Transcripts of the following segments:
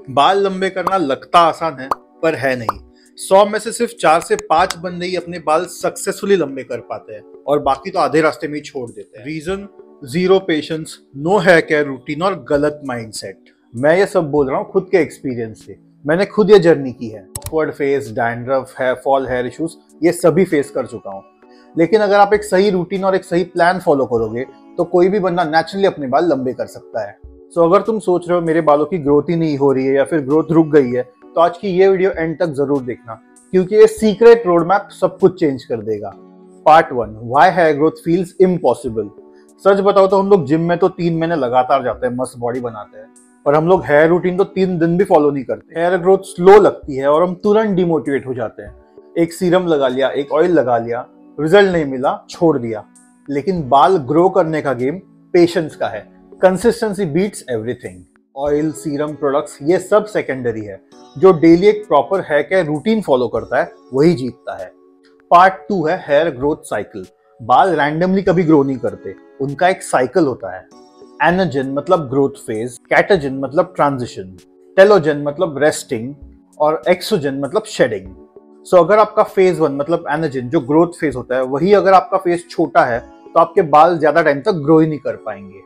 बाल लंबे करना लगता आसान है पर है नहीं। 100 में से सिर्फ 4 से 5 बंदे ही अपने बाल सक्सेसफुली लंबे कर पाते हैं और बाकी तो आधे रास्ते में ही छोड़ देते हैं। Reason zero patience, no hair care routine और गलत माइंडसेट। मैं ये सब बोल रहा हूँ खुद के एक्सपीरियंस से। मैंने खुद ये जर्नी की है। Awkward face, dandruff, hair fall, hair issues ये सभी फेस कर चुका हूँ। लेकिन अगर आप एक सही रूटीन और एक सही प्लान फॉलो करोगे तो कोई भी बंदा नेचुरली अपने बाल लंबे कर सकता है। सो अगर तुम सोच रहे हो मेरे बालों की ग्रोथ ही नहीं हो रही है या फिर ग्रोथ रुक गई है तो आज की ये वीडियो एंड तक जरूर देखना, क्योंकि ये सीक्रेट रोड मैप सब कुछ चेंज कर देगा। Part 1, why hair growth feels impossible. सच बताओ तो हम लोग जिम में तो 3 महीने लगातार जाते हैं, मस्त बॉडी बनाते हैं, पर हम लोग हेयर रूटीन तो 3 दिन भी फॉलो नहीं करते। हेयर ग्रोथ स्लो लगती है और हम तुरंत डिमोटिवेट हो जाते हैं। एक सीरम लगा लिया, एक ऑयल लगा लिया, रिजल्ट नहीं मिला, छोड़ दिया। लेकिन बाल ग्रो करने का गेम पेशेंस का है। Consistency beats everything. Oil, serum, products ये सब सेकेंडरी है। जो डेली एक proper hair care routine follow करता है वही जीतता है। पार्ट 2 है हेयर ग्रोथ साइकिल। बाल रैंडमली कभी ग्रो नहीं करते, उनका एक साइकिल होता है। एनाजन मतलब ग्रोथ फेज, कैटाजन मतलब ट्रांजिशन, टेलोजन मतलब रेस्टिंग और एक्सोजन मतलब शेडिंग। सो अगर आपका फेज 1 मतलब एनाजन जो ग्रोथ फेज होता है, वही अगर आपका फेज छोटा है तो आपके बाल ज्यादा टाइम तक ग्रो ही नहीं कर पाएंगे।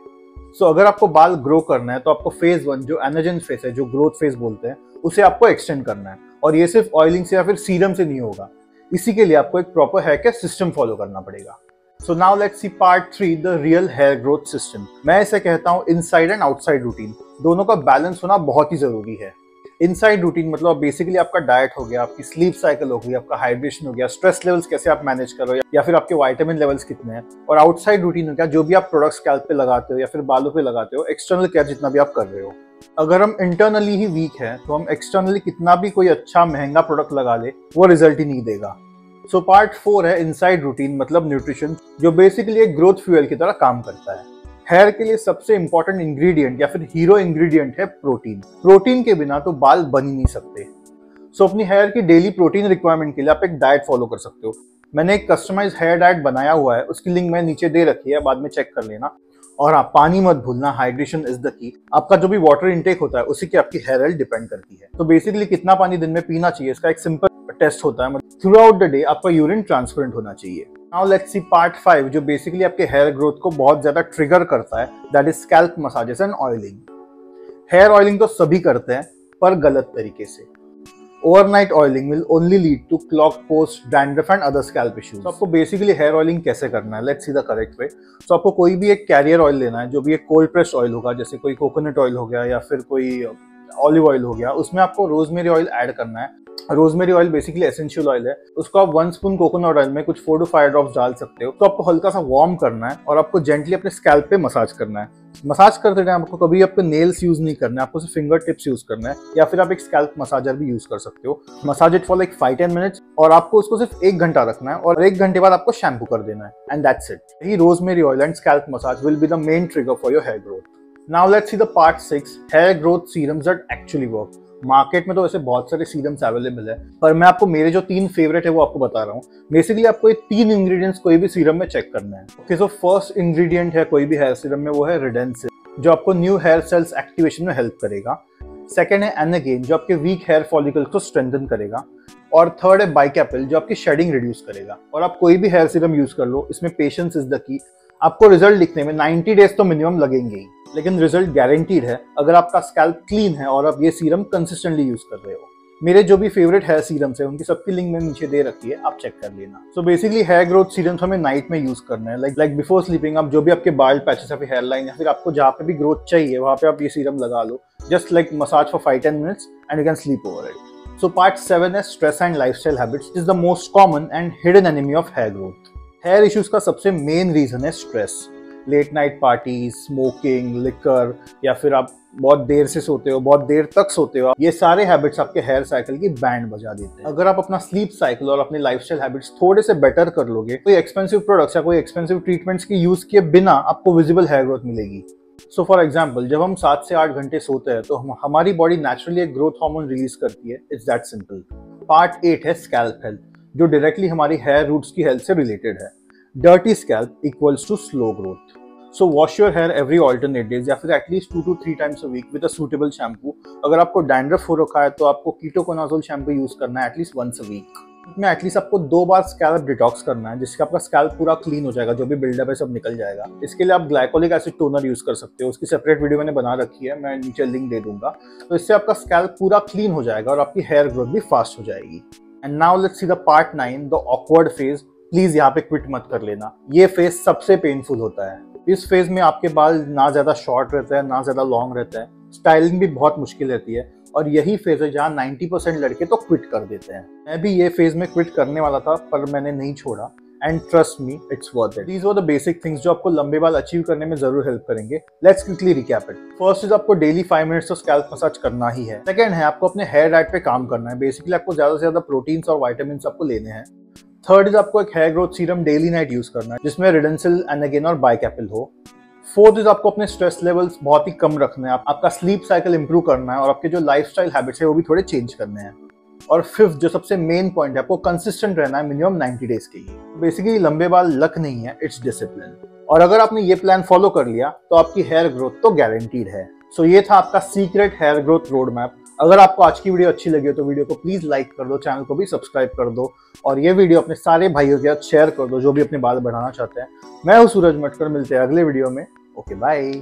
सो अगर आपको बाल ग्रो करना है तो आपको फेज 1 जो एनाजन फेज है, जो ग्रोथ फेज बोलते हैं, उसे आपको एक्सटेंड करना है। और ये सिर्फ ऑयलिंग से या फिर सीरम से नहीं होगा। इसी के लिए आपको एक proper hair care system follow करना पड़ेगा। So now let's see part 3, the real hair growth system. मैं इसे कहता हूँ इनसाइड एंड आउटसाइड रूटीन। दोनों का बैलेंस होना बहुत ही जरूरी है। इनसाइड रूटीन मतलब बेसिकली आपका डाइट हो गया, आपकी स्लीप साइकिल हो गई, आपका हाइड्रेशन हो गया, स्ट्रेस लेवल्स कैसे आप मैनेज करो या फिर आपके विटामिन लेवल्स कितने हैं। और आउटसाइड रूटीन हो गया जो भी आप प्रोडक्ट्स स्कैल्प पे लगाते हो या फिर बालों पे लगाते हो, एक्सटर्नल केयर जितना भी आप कर रहे हो। अगर हम इंटरनली ही वीक है तो हम एक्सटर्नली कितना भी कोई अच्छा महंगा प्रोडक्ट लगा ले वो रिजल्ट ही नहीं देगा। सो पार्ट 4 है इनसाइड रूटीन मतलब न्यूट्रिशन, जो बेसिकली एक ग्रोथ फ्यूल की तरह काम करता है। हेयर के लिए सबसे इंपॉर्टेंट इंग्रेडिएंट या फिर हीरो इंग्रेडिएंट है प्रोटीन। प्रोटीन के बिना तो बाल बन ही नहीं सकते। सो अपनी हेयर की डेली प्रोटीन रिक्वायरमेंट के लिए आप एक डाइट फॉलो कर सकते हो। मैंने एक कस्टमाइज हेयर डाइट बनाया हुआ है, उसकी लिंक मैं नीचे दे रखी है, बाद में चेक कर लेना। और हाँ, पानी मत भूलना, हाइड्रेशन इज द की। आपका जो भी वाटर इनटेक होता है उसी की आपकी हेयर हेल्थ डिपेंड करती है। तो बेसिकली कितना पानी दिन में पीना चाहिए इसका एक सिंपल टेस्ट होता है। थ्रू आउट द डे आपका यूरिन ट्रांसपेरेंट होना चाहिए। नाउ लेट्स सी पार्ट 5, जो बेसिकली आपके हेयर ग्रोथ को बहुत ज्यादा ट्रिगर करता है, that is scalp massages and oiling. Hair oiling तो सभी करते हैं पर गलत तरीके से। Overnight oiling will only lead to clog, पोस्ट, dandruff and other scalp issues. तो आपको बेसिकली हेयर ऑयलिंग कैसे करना है, let's see the correct way. तो आपको कोई भी एक कैरियर ऑयल लेना है, जो भी एक कोल्ड प्रेस्ड ऑयल होगा, जैसे कोई कोकोनट ऑयल हो गया या फिर कोई ऑलिव ऑयल हो गया। उसमें आपको रोजमेरी ऑयल ऐड करना है। Rosemary oil basically essential oil है। उसको आप 1 स्पून कोकोनट ऑयल में कुछ 4 to 5 ड्रॉप्स डाल सकते हो। तो आपको हल्का सा वार्म करना है और आपको जेंटली अपने स्कैल्प पे मसाज करना है। मसाज करते टाइम आपको कभी आपको नेल्स यूज नहीं करना है, आपको सिर्फ फिंगर टिप्स यूज करना है, या फिर आप एक स्कैल्प मसाजर भी यूज कर सकते हो। Massage it for like 5-10 minutes और आपको उसको सिर्फ 1 घंटा रखना है और 1 घंटे बाद आपको शैम्पू कर देना है, एंड दैट्स इट। यही rosemary oil and scalp massage will be the main trigger for your hair growth. Now let's see the part 6, hair growth serums that actually work. Market में तो वैसे बहुत सारे सीरम्स अवेलेबल है, पर मैं आपको मेरे जो 3 फेवरेट है वो आपको बता रहा हूँ। बेसिकली आपको ये 3 इंग्रेडिएंट्स कोई भी सीरम में चेक करना है। ओके, सो फर्स्ट इंग्रेडिएंट है कोई भी हेयर सीरम में, वो है रिडेंसिव, जो आपको न्यू हेयर सेल्स एक्टिवेशन में हेल्प करेगा। सेकेंड है एनागेन, जो आपके वीक हेयर फॉलिकल को स्ट्रेंथन करेगा। और थर्ड है बाइकैपल, जो आपकी शेडिंग रिड्यूस करेगा। और आप कोई भी हेयर सीरम यूज कर लो, इसमें पेशेंस इज द की। आपको रिजल्ट दिखने में 90 डेज तो मिनिमम लगेंगे ही, लेकिन रिजल्ट गारंटीड है अगर आपका स्कैल्प क्लीन है और आप ये सीरम कंसिस्टेंटली यूज कर रहे हो। मेरे जो भी फेवरेट हेयर सीरम्स है उनकी सबकी लिंक मैंने नीचे दे रखी है, आप चेक कर लेना। So basically hair growth serums हमें नाइट में यूज करना है, लाइक बिफोर स्लीपिंग। आप जो भी आपके बाल पैचेस या फिर हेयर लाइन या फिर आपको जहाँ पे भी ग्रोथ चाहिए वहाँ पे आप ये सीरम लगा लो, just like massage for 5-10 minutes and you can sleep over it. So part 7 है stress and lifestyle habits, is the most common and hidden enemy of hair growth. Hair issues का सबसे मेन रीजन है stress. Late night party, smoking, liquor, या फिर आप बहुत देर से सोते हो, बहुत देर तक सोते हो, ये सारे हैबिट्स आपके हेयर साइकिल की बैंड बजा देते हैं। अगर आप अपना स्लीप साइकिल और अपने लाइफस्टाइल हैबिट्स थोड़े से बेटर कर लोगे, कोई एक्सपेंसिव प्रोडक्ट्स या कोई एक्सपेंसिव ट्रीटमेंट्स की यूज किए बिना आपको विजिबल हेयर ग्रोथ मिलेगी। सो फॉर एग्जाम्पल, जब हम 7 से 8 घंटे सोते हैं तो हमारी बॉडी नेचुरली एक ग्रोथ हार्मोन रिलीज करती है। It's that simple. पार्ट 8 है स्कैल्प हेल्थ, जो डायरेक्टली हमारी हेयर रूट्स की हेल्थ से रिलेटेड है। Dirty scalp equals to slow growth. So wash your hair every alternate days या फिर at least 2 to 3 times a week with a suitable shampoo. अगर आपको डैंड्रफ हो रखा है तो आपको कीटोकोनाजोल शैम्पू यूज करना है एटलीस्ट वंस अ वीक। में एटलीस्ट आपको 2 बार स्कैल्प डिटॉक्स करना है, जिससे आपका स्कैल्प पूरा क्लीन हो जाएगा, जो भी बिल्डअप है सब निकल जाएगा। इसके लिए आप ग्लाइकोलिक एसिड टोनर यूज कर सकते हो, उसकी सेपरेट वीडियो मैंने बना रखी है, मैं नीचे लिंक दे दूंगा। तो इससे आपका स्कैल्प पूरा क्लीन हो जाएगा और आपकी हेयर ग्रोथ भी फास्ट हो जाएगी। And now let's see the part 9, the awkward phase. Please यहाँ पे क्विट मत कर लेना, ये फेज सबसे पेनफुल होता है। इस फेज में आपके बाल ना ज्यादा शॉर्ट रहता है ना ज्यादा लॉन्ग रहता है, स्टाइलिंग भी बहुत मुश्किल रहती है, और यही फेज है जहाँ 90% लड़के तो क्विट कर देते हैं। मैं भी ये फेज में क्विट करने वाला था, पर मैंने नहीं छोड़ा, and trust me it's worth it. These were the basic things जो आपको लंबे बाल अचीव करने में जरूर हेल्प करेंगे। Let's quickly recap it. First is आपको डेली 5 मिनट्स तो स्कैल्प मसाज करना ही है। सेकंड है आपको अपने हेयर डाइट पे काम करना है, बेसिकली आपको ज्यादा से ज्यादा प्रोटीन्स और विटामिन्स आपको लेने हैं। थर्ड इज आपको एक hair growth serum daily night use करना है, जिसमें रिडेंसिल, एनागेन और बाइकैपिल हो। फोर्थ इज आपको अपने स्ट्रेस लेवल्स बहुत ही कम रखना है, आपका स्लीप साइकिल इंप्रूव करना है और आपके जो लाइफस्टाइल हैबिट्स है वो भी थोड़े चेंज करने हैं। और फिफ्थ जो सबसे मेन पॉइंट है, आपको कंसिस्टेंट रहना है मिनिमम 90 डेज के लिए। बेसिकली लंबे बाल लक नहीं है, इट्स डिसिप्लिन। और अगर आपने ये प्लान फॉलो कर लिया तो आपकी हेयर ग्रोथ तो गारंटीड है। सो ये था आपका secret hair growth road map. अगर आपको आज की वीडियो अच्छी लगी हो तो वीडियो को प्लीज लाइक कर दो, चैनल को भी सब्सक्राइब कर दो और ये वीडियो अपने सारे भाइयों के साथ शेयर कर दो जो भी अपने बाल बढ़ाना चाहते हैं। मैं हूँ सूरज मटकर, मिलते हैं अगले वीडियो में। Okay bye.